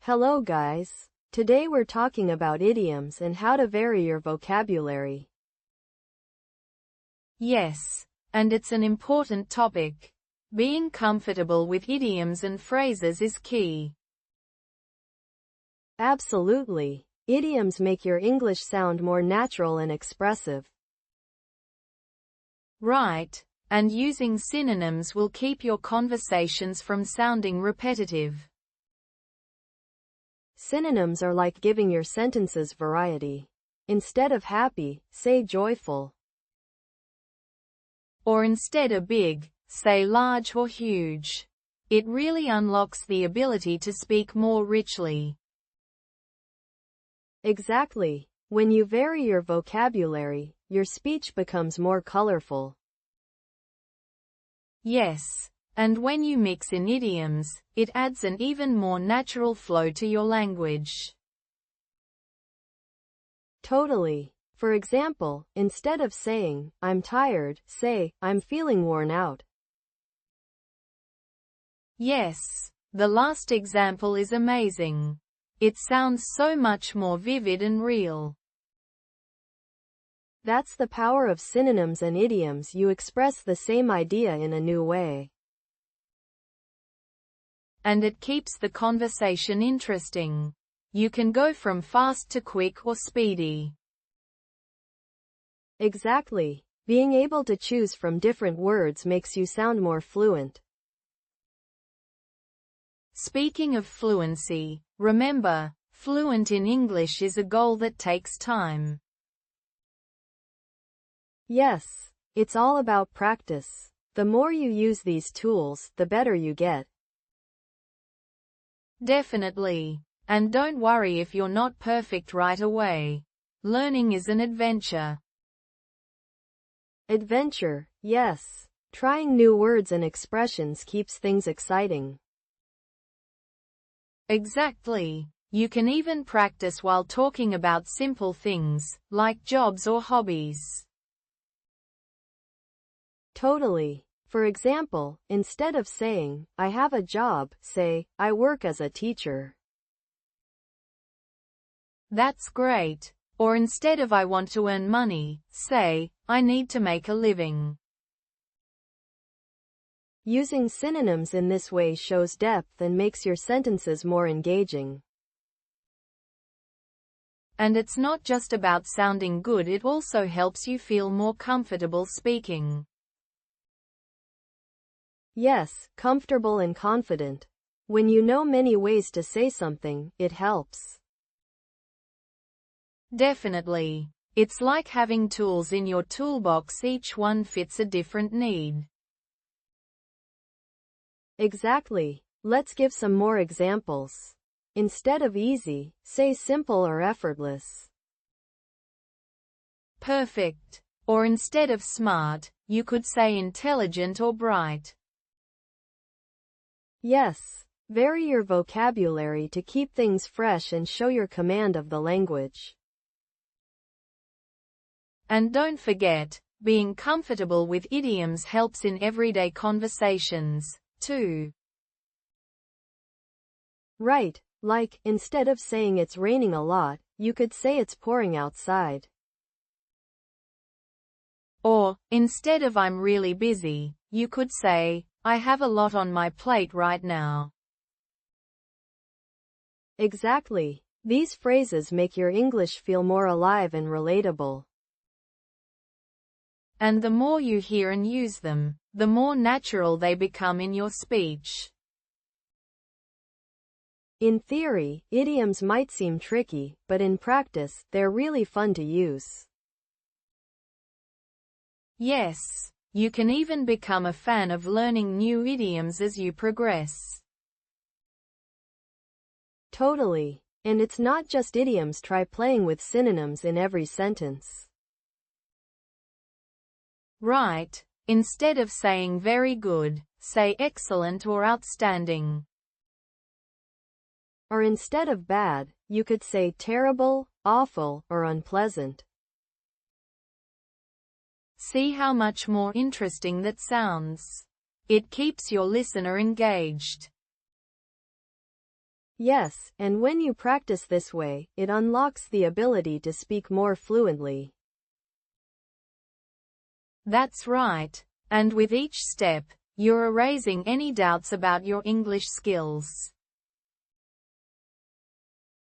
Hello guys. Today we're talking about idioms and how to vary your vocabulary. Yes, and it's an important topic. Being comfortable with idioms and phrases is key. Absolutely. Idioms make your English sound more natural and expressive. Right, and using synonyms will keep your conversations from sounding repetitive. Synonyms are like giving your sentences variety. Instead of happy, say joyful. Or instead of big, say large or huge. It really unlocks the ability to speak more richly. Exactly. When you vary your vocabulary, your speech becomes more colorful. Yes, and when you mix in idioms, it adds an even more natural flow to your language. Totally. For example, instead of saying, I'm tired, say, I'm feeling worn out. Yes, the last example is amazing. It sounds so much more vivid and real. That's the power of synonyms and idioms. You express the same idea in a new way. And it keeps the conversation interesting. You can go from fast to quick or speedy. Exactly. Being able to choose from different words makes you sound more fluent. Speaking of fluency, remember, fluent in English is a goal that takes time. Yes, it's all about practice. The more you use these tools, the better you get. Definitely. And don't worry if you're not perfect right away. Learning is an adventure. Adventure, yes. Trying new words and expressions keeps things exciting. Exactly. You can even practice while talking about simple things, like jobs or hobbies. Totally. For example, instead of saying, I have a job, say, I work as a teacher. That's great. Or instead of I want to earn money, say, I need to make a living. Using synonyms in this way shows depth and makes your sentences more engaging. And it's not just about sounding good, it also helps you feel more comfortable speaking. Yes, comfortable and confident. When you know many ways to say something, it helps. Definitely. It's like having tools in your toolbox, each one fits a different need. Exactly. Let's give some more examples. Instead of easy, say simple or effortless. Perfect. Or instead of smart, you could say intelligent or bright. Yes, vary your vocabulary to keep things fresh and show your command of the language. And don't forget, being comfortable with idioms helps in everyday conversations, too. Right, like, instead of saying it's raining a lot, you could say it's pouring outside. Or, instead of I'm really busy, you could say, I have a lot on my plate right now. Exactly. These phrases make your English feel more alive and relatable. And the more you hear and use them, the more natural they become in your speech. In theory, idioms might seem tricky, but in practice, they're really fun to use. Yes, you can even become a fan of learning new idioms as you progress. Totally. And it's not just idioms. Try playing with synonyms in every sentence. Right. Instead of saying very good, say excellent or outstanding. Or instead of bad, you could say terrible, awful, or unpleasant. See how much more interesting that sounds. It keeps your listener engaged. Yes, and when you practice this way, it unlocks the ability to speak more fluently. That's right. And with each step, you're erasing any doubts about your English skills.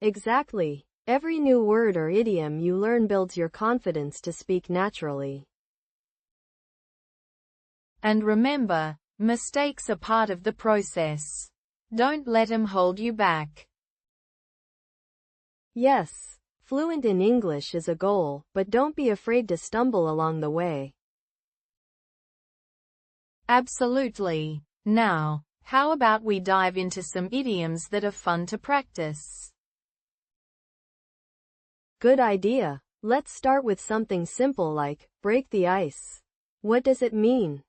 Exactly. Every new word or idiom you learn builds your confidence to speak naturally. And remember, mistakes are part of the process. Don't let them hold you back. Yes, fluent in English is a goal, but don't be afraid to stumble along the way. Absolutely. Now, how about we dive into some idioms that are fun to practice? Good idea. Let's start with something simple like, break the ice. What does it mean?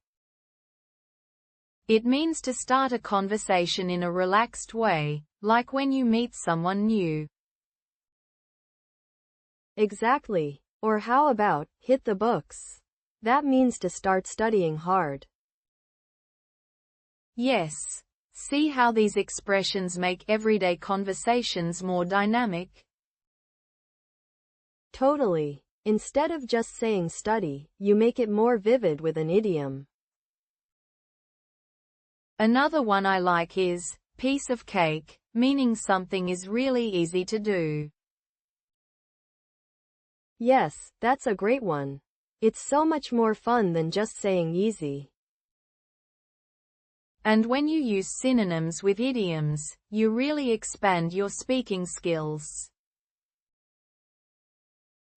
It means to start a conversation in a relaxed way, like when you meet someone new. Exactly. Or how about, hit the books? That means to start studying hard. Yes. See how these expressions make everyday conversations more dynamic? Totally. Instead of just saying study, you make it more vivid with an idiom. Another one I like is, piece of cake, meaning something is really easy to do. Yes, that's a great one. It's so much more fun than just saying easy. And when you use synonyms with idioms, you really expand your speaking skills.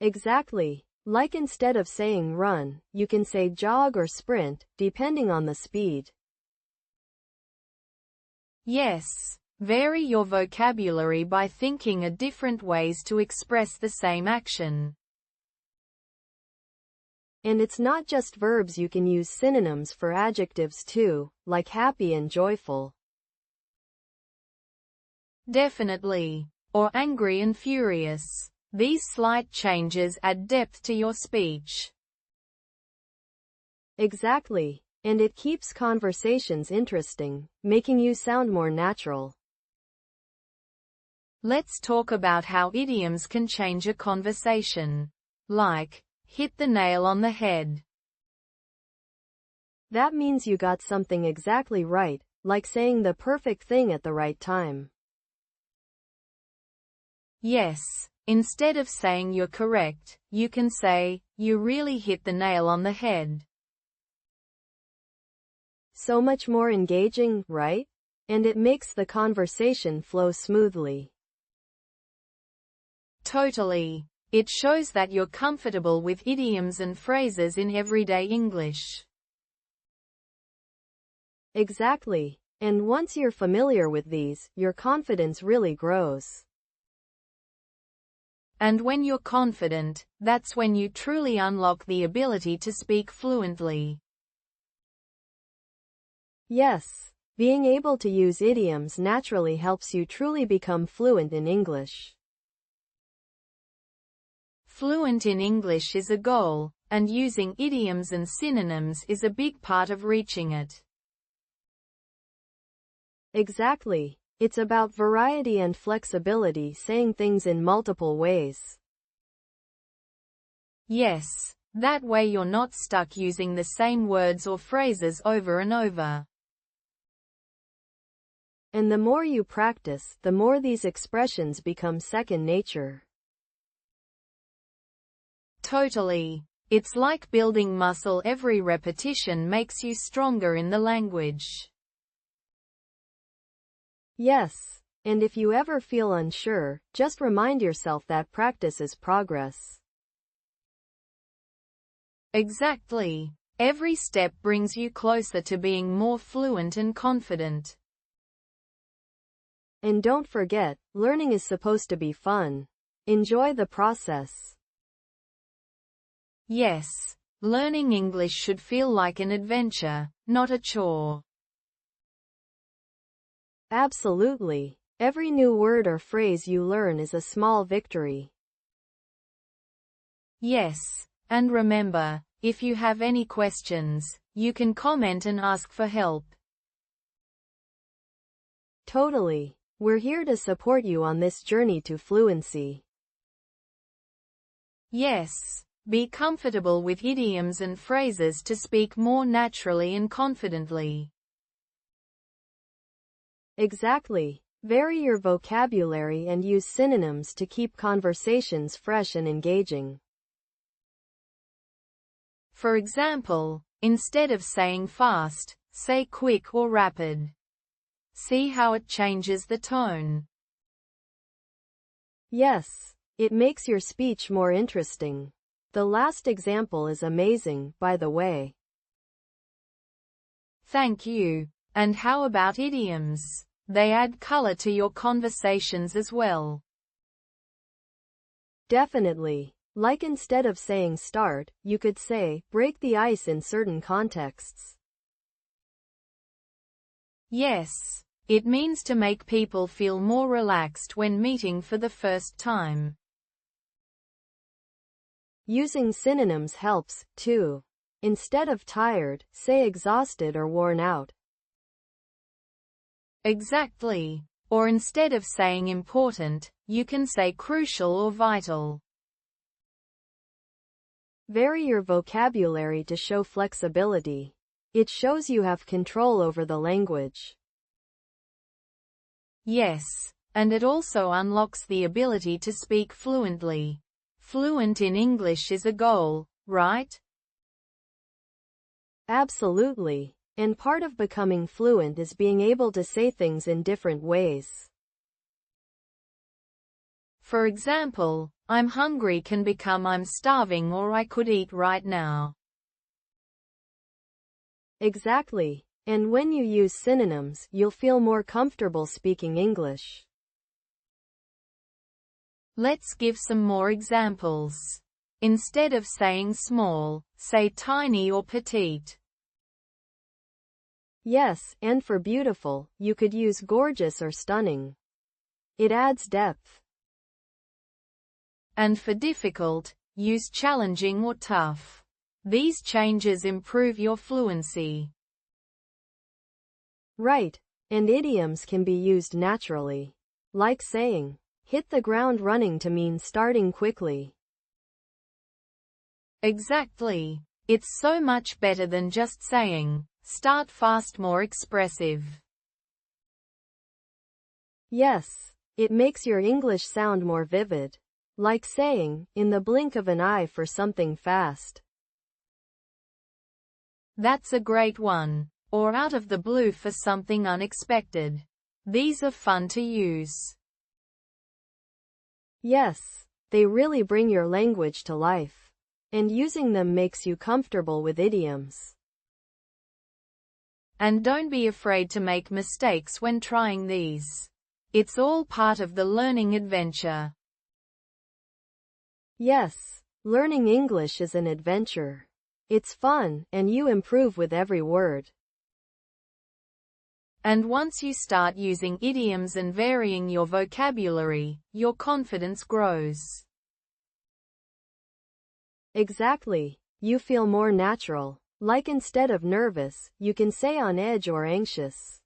Exactly. Like instead of saying run, you can say jog or sprint, depending on the speed. Yes. Vary your vocabulary by thinking of different ways to express the same action. And it's not just verbs, you can use synonyms for adjectives too, like happy and joyful. Definitely. Or angry and furious. These slight changes add depth to your speech. Exactly. And it keeps conversations interesting, making you sound more natural. Let's talk about how idioms can change a conversation. Like, hit the nail on the head. That means you got something exactly right, like saying the perfect thing at the right time. Yes. Instead of saying you're correct, you can say, you really hit the nail on the head. So much more engaging, right? And it makes the conversation flow smoothly. Totally. It shows that you're comfortable with idioms and phrases in everyday English. Exactly. And once you're familiar with these, your confidence really grows. And when you're confident, that's when you truly unlock the ability to speak fluently. Yes, being able to use idioms naturally helps you truly become fluent in English. Fluent in English is a goal, and using idioms and synonyms is a big part of reaching it. Exactly. It's about variety and flexibility, saying things in multiple ways. Yes. That way you're not stuck using the same words or phrases over and over. And the more you practice, the more these expressions become second nature. Totally. It's like building muscle. Every repetition makes you stronger in the language. Yes, and if you ever feel unsure, just remind yourself that practice is progress. Exactly. Every step brings you closer to being more fluent and confident. And don't forget, learning is supposed to be fun. Enjoy the process. Yes. Learning English should feel like an adventure, not a chore. Absolutely. Every new word or phrase you learn is a small victory. Yes. And remember, if you have any questions, you can comment and ask for help. Totally. We're here to support you on this journey to fluency. Yes. Be comfortable with idioms and phrases to speak more naturally and confidently. Exactly. Vary your vocabulary and use synonyms to keep conversations fresh and engaging. For example, instead of saying fast, say quick or rapid. See how it changes the tone. Yes, it makes your speech more interesting. The last example is amazing, by the way. Thank you. And how about idioms? They add color to your conversations as well. Definitely. Like instead of saying start, you could say, break the ice in certain contexts. Yes. It means to make people feel more relaxed when meeting for the first time. Using synonyms helps, too. Instead of tired, say exhausted or worn out. Exactly. Or instead of saying important, you can say crucial or vital. Vary your vocabulary to show flexibility. It shows you have control over the language. Yes. And it also unlocks the ability to speak fluently. Fluent in English is a goal, right? Absolutely. And part of becoming fluent is being able to say things in different ways. For example, I'm hungry can become I'm starving or I could eat right now. Exactly. And when you use synonyms, you'll feel more comfortable speaking English. Let's give some more examples. Instead of saying small, say tiny or petite. Yes, and for beautiful, you could use gorgeous or stunning. It adds depth. And for difficult, use challenging or tough. These changes improve your fluency. Right. And idioms can be used naturally. Like saying, hit the ground running to mean starting quickly. Exactly. It's so much better than just saying, start fast, more expressive. Yes. It makes your English sound more vivid. Like saying, in the blink of an eye for something fast. That's a great one. Or out of the blue for something unexpected. These are fun to use. Yes. They really bring your language to life. And using them makes you comfortable with idioms. And don't be afraid to make mistakes when trying these. It's all part of the learning adventure. Yes. Learning English is an adventure. It's fun, and you improve with every word. And once you start using idioms and varying your vocabulary, your confidence grows. Exactly. You feel more natural. Like instead of nervous, you can say on edge or anxious.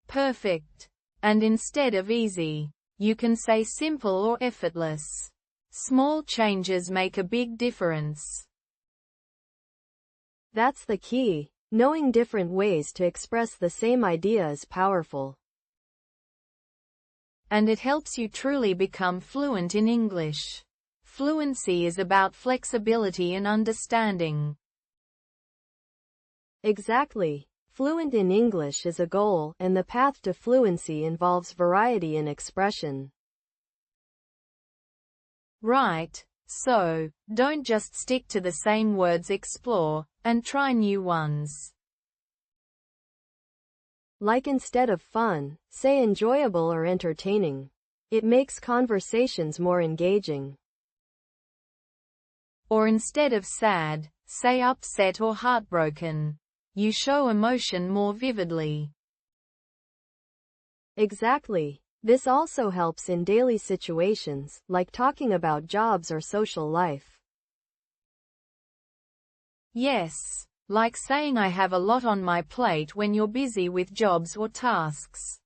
Perfect. And instead of easy, you can say simple or effortless. Small changes make a big difference. That's the key. Knowing different ways to express the same idea is powerful. And it helps you truly become fluent in English. Fluency is about flexibility and understanding. Exactly. Fluent in English is a goal, and the path to fluency involves variety in expression. Right. So, don't just stick to the same words, explore, and try new ones. Like instead of fun, say enjoyable or entertaining. It makes conversations more engaging. Or instead of sad, say upset or heartbroken. You show emotion more vividly. Exactly. This also helps in daily situations, like talking about jobs or social life. Yes. like saying I have a lot on my plate when you're busy with jobs or tasks.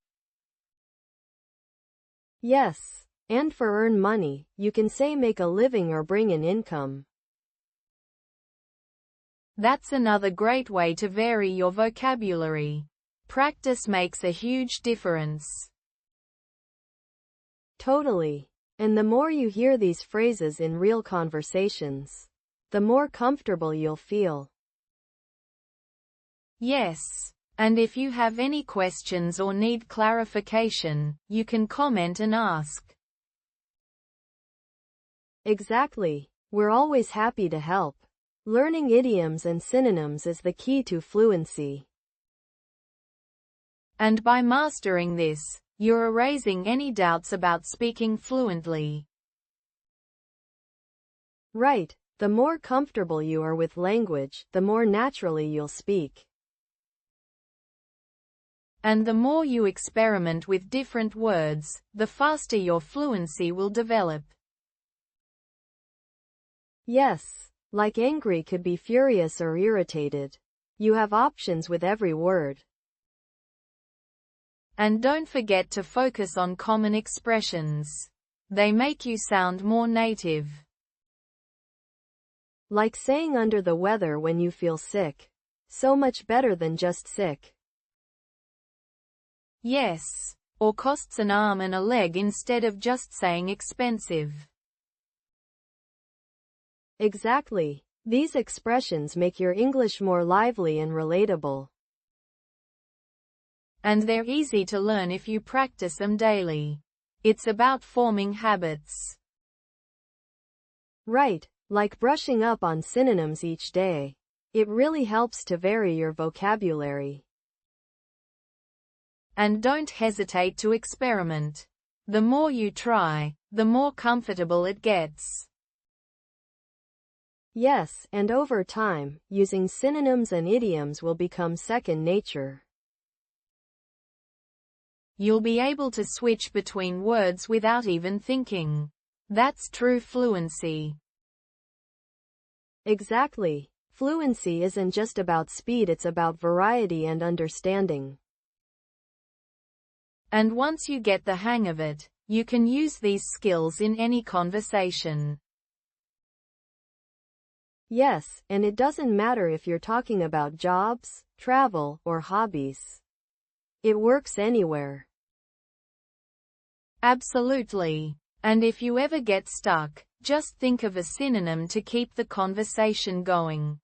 Yes. And for earn money, you can say make a living or bring in income. That's another great way to vary your vocabulary. Practice makes a huge difference. Totally. And the more you hear these phrases in real conversations, the more comfortable you'll feel. Yes. And if you have any questions or need clarification, you can comment and ask. Exactly. We're always happy to help. Learning idioms and synonyms is the key to fluency. And by mastering this, you're erasing any doubts about speaking fluently. Right. The more comfortable you are with language, the more naturally you'll speak. And the more you experiment with different words, the faster your fluency will develop. Yes. Like angry could be furious or irritated. You have options with every word. And don't forget to focus on common expressions. They make you sound more native. Like saying under the weather when you feel sick. So much better than just sick. Yes. Or costs an arm and a leg instead of just saying expensive. Exactly. These expressions make your English more lively and relatable. And they're easy to learn if you practice them daily. It's about forming habits. Right. Like brushing up on synonyms each day. It really helps to vary your vocabulary. And don't hesitate to experiment. The more you try, the more comfortable it gets. Yes, and over time, using synonyms and idioms will become second nature. You'll be able to switch between words without even thinking. That's true fluency. Exactly. Fluency isn't just about speed, it's about variety and understanding. And once you get the hang of it, you can use these skills in any conversation. Yes, and it doesn't matter if you're talking about jobs, travel, or hobbies. It works anywhere. Absolutely. And if you ever get stuck, just think of a synonym to keep the conversation going.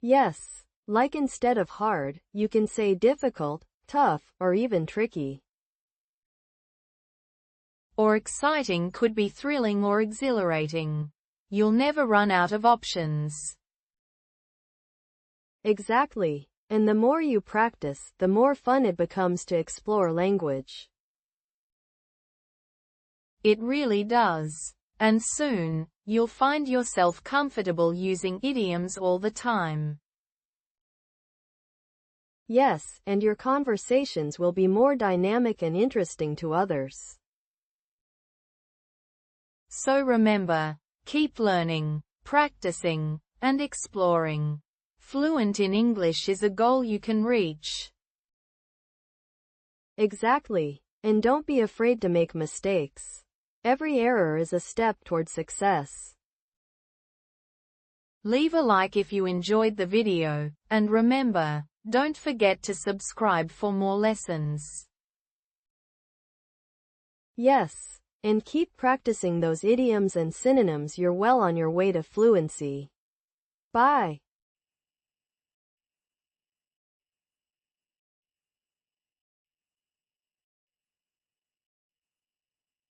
Yes. Like instead of hard, you can say difficult, tough, or even tricky. Or exciting could be thrilling or exhilarating. You'll never run out of options. Exactly. And the more you practice, the more fun it becomes to explore language. It really does. And soon, you'll find yourself comfortable using idioms all the time. Yes, and your conversations will be more dynamic and interesting to others. So remember, keep learning, practicing, and exploring. Fluent in English is a goal you can reach. Exactly. And don't be afraid to make mistakes. Every error is a step toward success. Leave a like if you enjoyed the video, and remember, don't forget to subscribe for more lessons. Yes. And keep practicing those idioms and synonyms. You're well on your way to fluency. Bye.